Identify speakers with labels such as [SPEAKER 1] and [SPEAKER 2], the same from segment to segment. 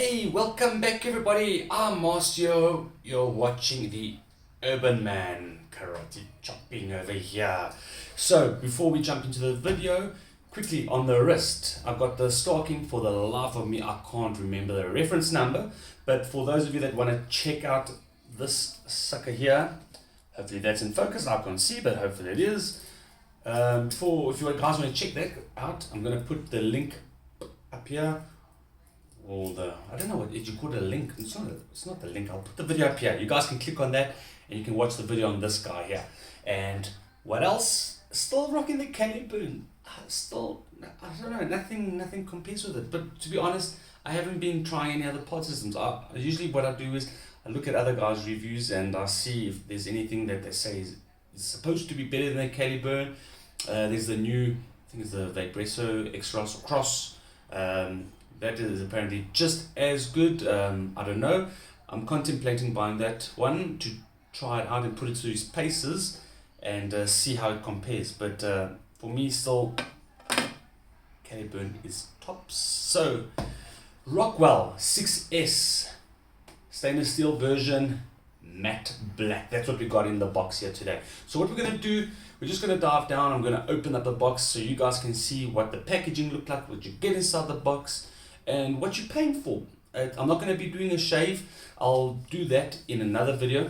[SPEAKER 1] Hey, welcome back everybody. I'm Marcio. You're watching the Urban Man Karate Chopping over here. So before we jump into the video, quickly on the wrist, I've got the stocking. For the life of me, I can't remember the reference number, but for those of you that want to check out this sucker here, hopefully that's in focus. I can't see, but hopefully it is. If you guys want to check that out, I'm going to put the link up here. I don't know what you call it, a link. It's not the link. I'll put the video up here. You guys can click on that and you can watch the video on this guy here. And what else? Still rocking the caliber. Still, I don't know, nothing compares with it. But to be honest, I haven't been trying any other pod systems. Usually what I do is I look at other guys' reviews and I see if there's anything that they say is supposed to be better than the caliber. There's the new, I think it's the Vibresso X-Ross or Cross. That is apparently just as good. I don't know. I'm contemplating buying that one to try it out and put it through its paces and see how it compares. But for me, still, Caliburn is tops. So, Rockwell 6S stainless steel version, matte black. That's what we got in the box here today. So what we're going to do, we're just going to dive down. I'm going to open up the box so you guys can see what the packaging looked like, what you get inside the box, and what you're paying for. I'm not going to be doing a shave. I'll do that in another video.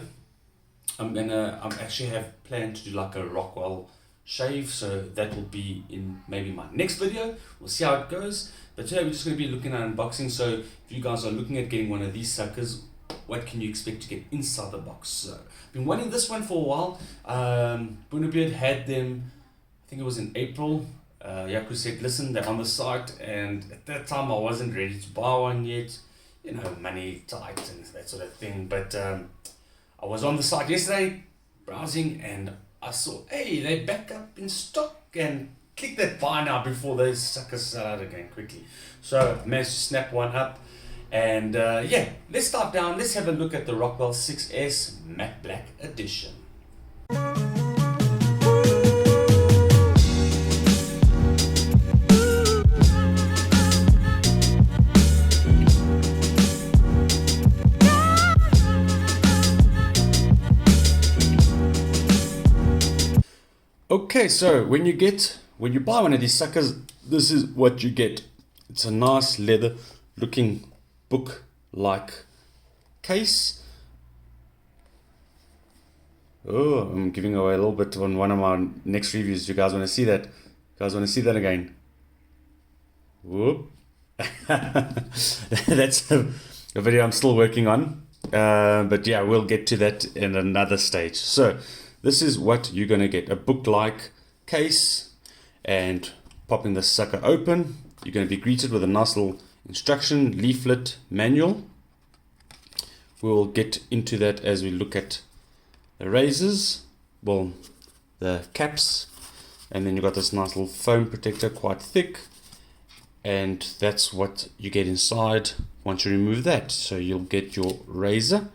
[SPEAKER 1] I actually have planned to do like a Rockwell shave, so that will be in maybe my next video. We'll see how it goes. But today we're just going to be looking at unboxing. So if you guys are looking at getting one of these suckers, what can you expect to get inside the box? So I've been wanting this one for a while. Bruno Beard had them, I think it was in April. Yaku said, listen, they're on the site, and at that time I wasn't ready to buy one yet, you know, money tight and that sort of thing. But I was on the site yesterday browsing and I saw, hey, they're back up in stock, and click that buy now before those suckers sell out again quickly. So I managed to snap one up, and yeah, let's start down. Let's have a look at the Rockwell 6S Matte Black Edition. Okay, so when you buy one of these suckers, this is what you get. It's a nice leather looking book-like case. Oh, I'm giving away a little bit on one of my next reviews. You guys want to see that? You guys want to see that again? Whoop. That's a video I'm still working on. But yeah, we'll get to that in another stage. So this is what you're going to get. A book-like case, and popping the sucker open, you're going to be greeted with a nice little instruction leaflet manual. We'll get into that as we look at the razors, well, the caps, and then you've got this nice little foam protector, quite thick, and that's what you get inside once you remove that. So you'll get your razor.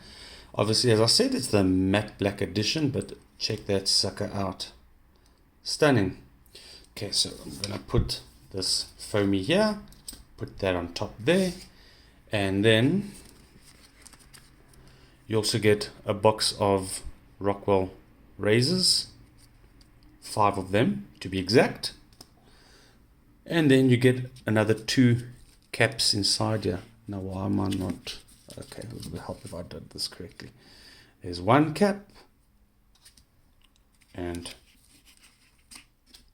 [SPEAKER 1] Obviously, as I said, it's the matte black edition, but check that sucker out. Stunning. Okay, so I'm going to put this foamy here, put that on top there, and then you also get a box of Rockwell razors, 5 of them to be exact, and then you get another 2 caps inside here. Now why am I not, okay, it would help if I did this correctly. There's 1 cap, and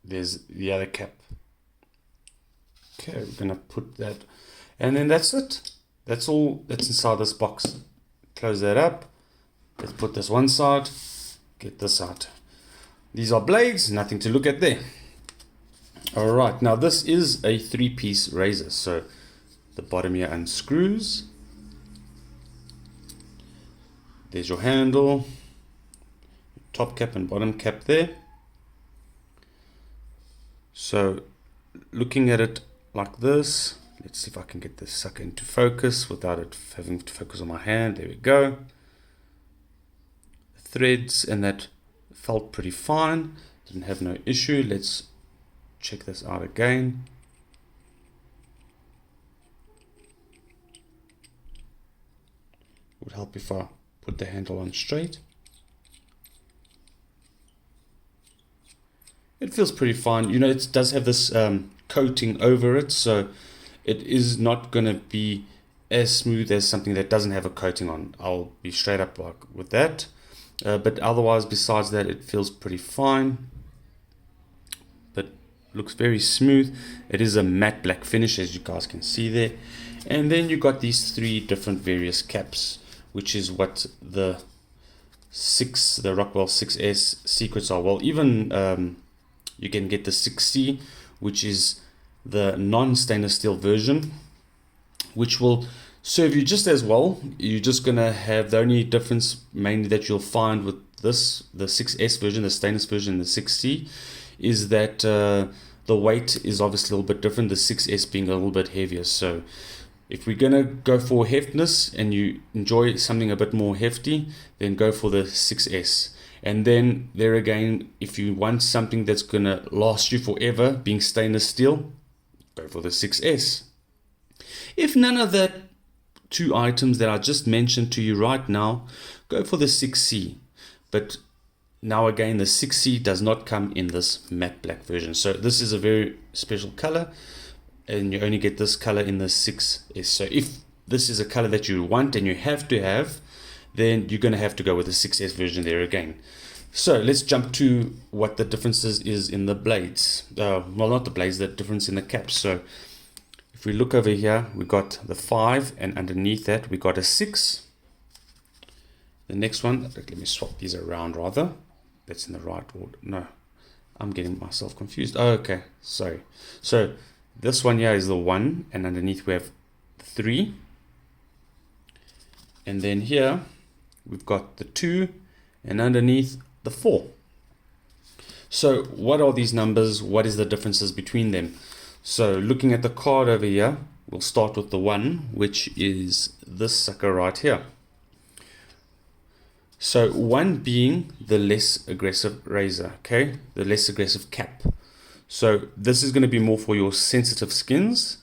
[SPEAKER 1] there's the other cap. Okay, we're gonna put that, and then that's it. That's all that's inside this box. Close that up. Let's put this one side, get this out. These are blades, nothing to look at there. All right, now this is a 3-piece razor. So the bottom here unscrews. There's your handle, top cap and bottom cap there. So looking at it like this, let's see if I can get this sucker into focus without it having to focus on my hand. There we go. Threads and that felt pretty fine, didn't have no issue. Let's check this out again. would help if I put the handle on straight. It feels pretty fine. You know, it does have this coating over it, so it is not going to be as smooth as something that doesn't have a coating on. I'll be straight up with that. But otherwise, besides that, it feels pretty fine. But looks very smooth. It is a matte black finish, as you guys can see there. And then you got these 3 different various caps, which is what the Rockwell 6S secrets are. Well, even you can get the 6C, which is the non-stainless steel version, which will serve you just as well. You're just gonna have the only difference mainly that you'll find with this, the 6S version, the stainless version, and the 6C, is that the weight is obviously a little bit different, the 6S being a little bit heavier. So if we're gonna go for heftiness and you enjoy something a bit more hefty, then go for the 6S. And then there again, if you want something that's gonna last you forever, being stainless steel, go for the 6S. If none of that 2 items that I just mentioned to you right now, go for the 6C. But now again, the 6C does not come in this matte black version. So this is a very special color, and you only get this color in the 6S. So if this is a color that you want and you have to have, then you're going to have to go with the 6S version there again. So let's jump to what the differences is in the blades. Well, not the blades, the difference in the caps. So if we look over here, we got the 5, and underneath that we got a 6. The next one, let me swap these around rather. That's in the right order. No, I'm getting myself confused. Oh, okay, sorry. So this one here is the 1, and underneath we have 3. And then here we've got the 2, and underneath the 4. So what are these numbers? What is the differences between them? So looking at the card over here, we'll start with the 1, which is this sucker right here. So 1 being the less aggressive razor, okay, the less aggressive cap. So this is going to be more for your sensitive skins,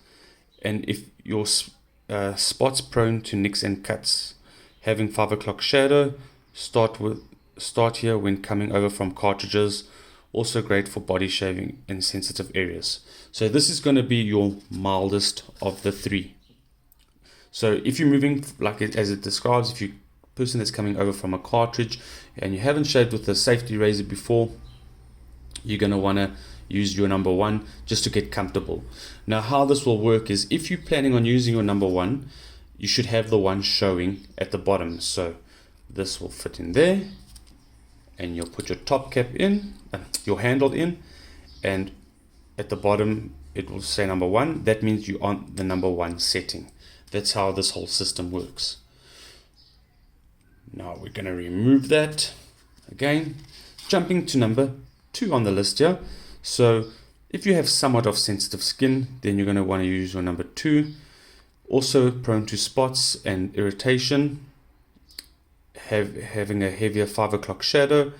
[SPEAKER 1] and if your spots prone to nicks and cuts. Having 5 o'clock shadow, start here when coming over from cartridges. Also great for body shaving in sensitive areas. So this is going to be your mildest of the 3. So if you're moving like as it describes, if you're a person that's coming over from a cartridge and you haven't shaved with a safety razor before, you're going to want to use your number 1 just to get comfortable. Now how this will work is, if you're planning on using your number 1, you should have the 1 showing at the bottom. So this will fit in there, and you'll put your top cap in, your handle in, and at the bottom it will say number 1. That means you're on the number 1 setting. That's how this whole system works. Now we're going to remove that again, jumping to number 2 on the list here. So if you have somewhat of sensitive skin, then you're going to want to use your number 2. Also prone to spots and irritation, having a heavier 5 o'clock shadow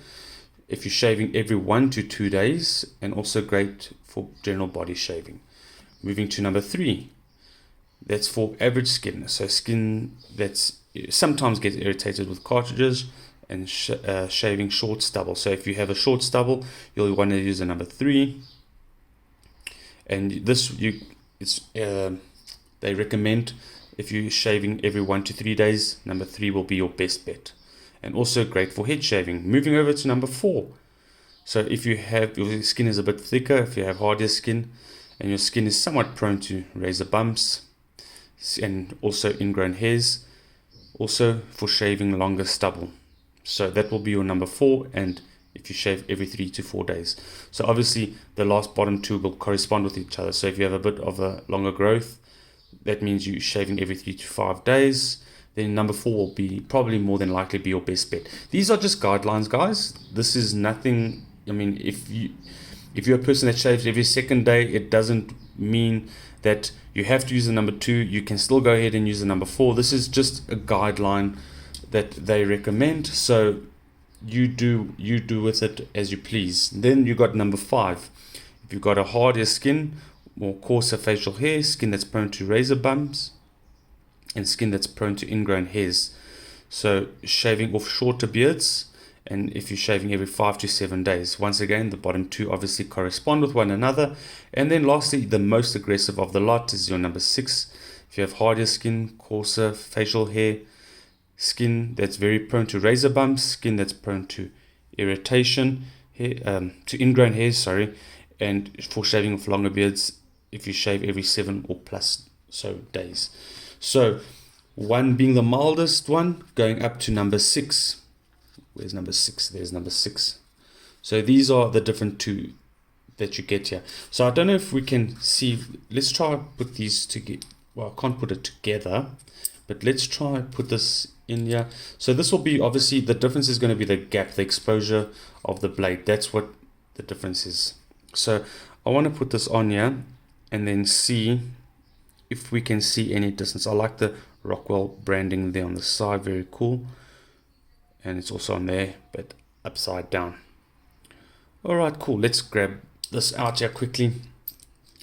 [SPEAKER 1] if you're shaving every 1 to 2 days, and also great for general body shaving. Moving to number 3, that's for average skin, so skin that's sometimes gets irritated with cartridges and shaving short stubble. So if you have a short stubble, you'll want to use a number 3. And this they recommend if you're shaving every 1 to 3 days, number 3 will be your best bet. And also great for head shaving. Moving over to number 4. So if you have, your skin is a bit thicker, if you have harder skin, and your skin is somewhat prone to razor bumps and also ingrown hairs, also for shaving longer stubble. So that will be your number 4, and if you shave every 3 to 4 days. So obviously the last bottom 2 will correspond with each other. So if you have a bit of a longer growth, that means you're shaving every 3 to 5 days. Then number 4 will be probably more than likely be your best bet. These are just guidelines, guys. This is nothing. I mean, if you're a person that shaves every second day, it doesn't mean that you have to use the number 2. You can still go ahead and use the number 4. This is just a guideline that they recommend. So you do with it as you please. Then you got number 5. If you've got a harder skin, more coarser facial hair, skin that's prone to razor bumps, and skin that's prone to ingrown hairs. So shaving off shorter beards, and if you're shaving every 5 to 7 days. Once again, the bottom two obviously correspond with one another. And then lastly, the most aggressive of the lot is your number 6. If you have hardier skin, coarser facial hair, skin that's very prone to razor bumps, skin that's prone to irritation, hair, to ingrown hairs, sorry, and for shaving of longer beards, if you shave every 7 or plus days. So 1 being the mildest one, going up to number 6. Where's number 6? There's number 6. So these are the different 2 that you get here. So I don't know if we can see. Let's try put these together. Well, I can't put it together, but let's try put this in here. So this will be, obviously the difference is going to be the gap, the exposure of the blade. That's what the difference is. So I want to put this on here and then see if we can see any distance. I like the Rockwell branding there on the side, very cool. And it's also on there, but upside down. Alright, cool. Let's grab this out here quickly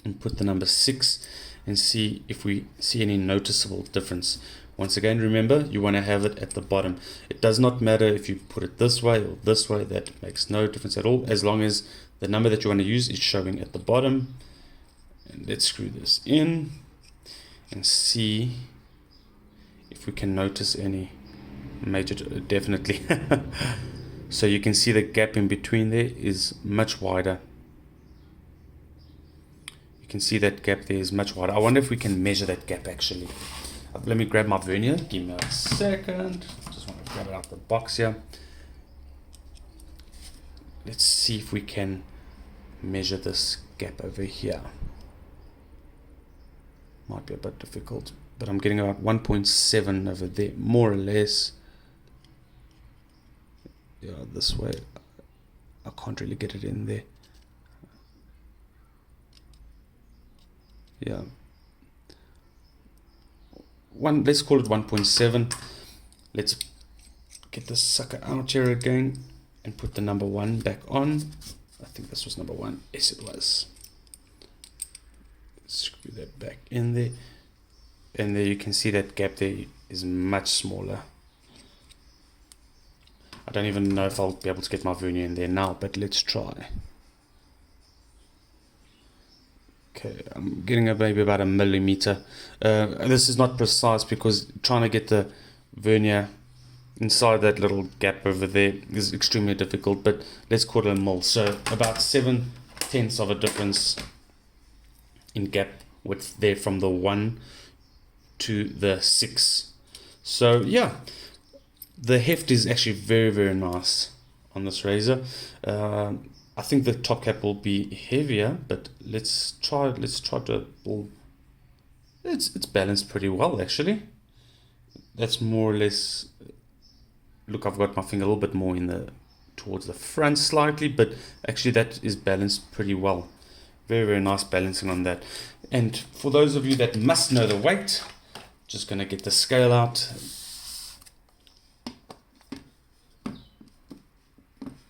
[SPEAKER 1] and put the number 6 and see if we see any noticeable difference. Once again, remember, you want to have it at the bottom. It does not matter if you put it this way or this way. That makes no difference at all, as long as the number that you want to use is showing at the bottom. And let's screw this in and see if we can notice any major, definitely. So you can see the gap in between there is much wider. You can see that gap there is much wider. I wonder if we can measure that gap actually. Let me grab my vernier. Give me a second. Just want to grab it out of the box here. Let's see if we can measure this gap over here. Might be a bit difficult, but I'm getting about 1.7 over there, more or less. Yeah, this way. I can't really get it in there. Yeah. Let's call it 1.7. Let's get this sucker out here again and put the number 1 back on. I think this was number 1. Yes, it was. Screw that back in there, and there you can see that gap there is much smaller. I don't even know if I'll be able to get my vernier in there now, but let's try. Okay, I'm getting maybe about a millimeter. This is not precise because trying to get the vernier inside that little gap over there is extremely difficult, but let's call it a mil. So about 7/10 of a difference in gap width there from the 1 to the 6. So yeah, the heft is actually very, very nice on this razor. I think the top cap will be heavier, but let's try to pull. It's balanced pretty well actually. That's more or less. Look, I've got my finger a little bit more towards the front slightly, but actually that is balanced pretty well. Very, very nice balancing on that. And for those of you that must know the weight, just going to get the scale out.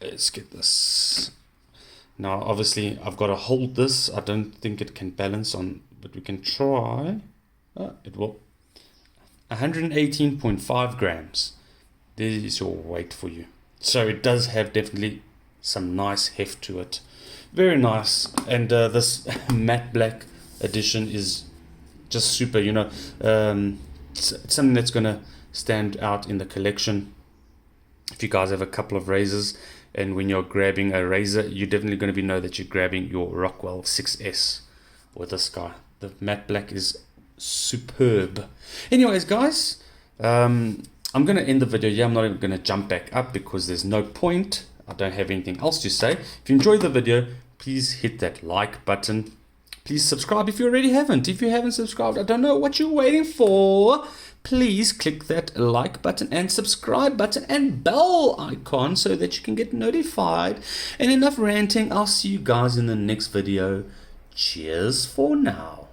[SPEAKER 1] Let's get this. Now, obviously, I've got to hold this. I don't think it can balance on, but we can try. It will. 118.5 grams. There is your weight for you. So it does have definitely some nice heft to it. Very nice. And this matte black edition is just super, you know. It's something that's going to stand out in the collection. If you guys have a couple of razors, and when you're grabbing a razor, you're definitely going to know that you're grabbing your Rockwell 6S with this guy. The matte black is superb. Anyways, guys, I'm going to end the video here. I'm not even going to jump back up because there's no point. I don't have anything else to say. If you enjoyed the video, please hit that like button. Please subscribe if you already haven't. If you haven't subscribed, I don't know what you're waiting for. Please click that like button and subscribe button and bell icon so that you can get notified. And enough ranting. I'll see you guys in the next video. Cheers for now.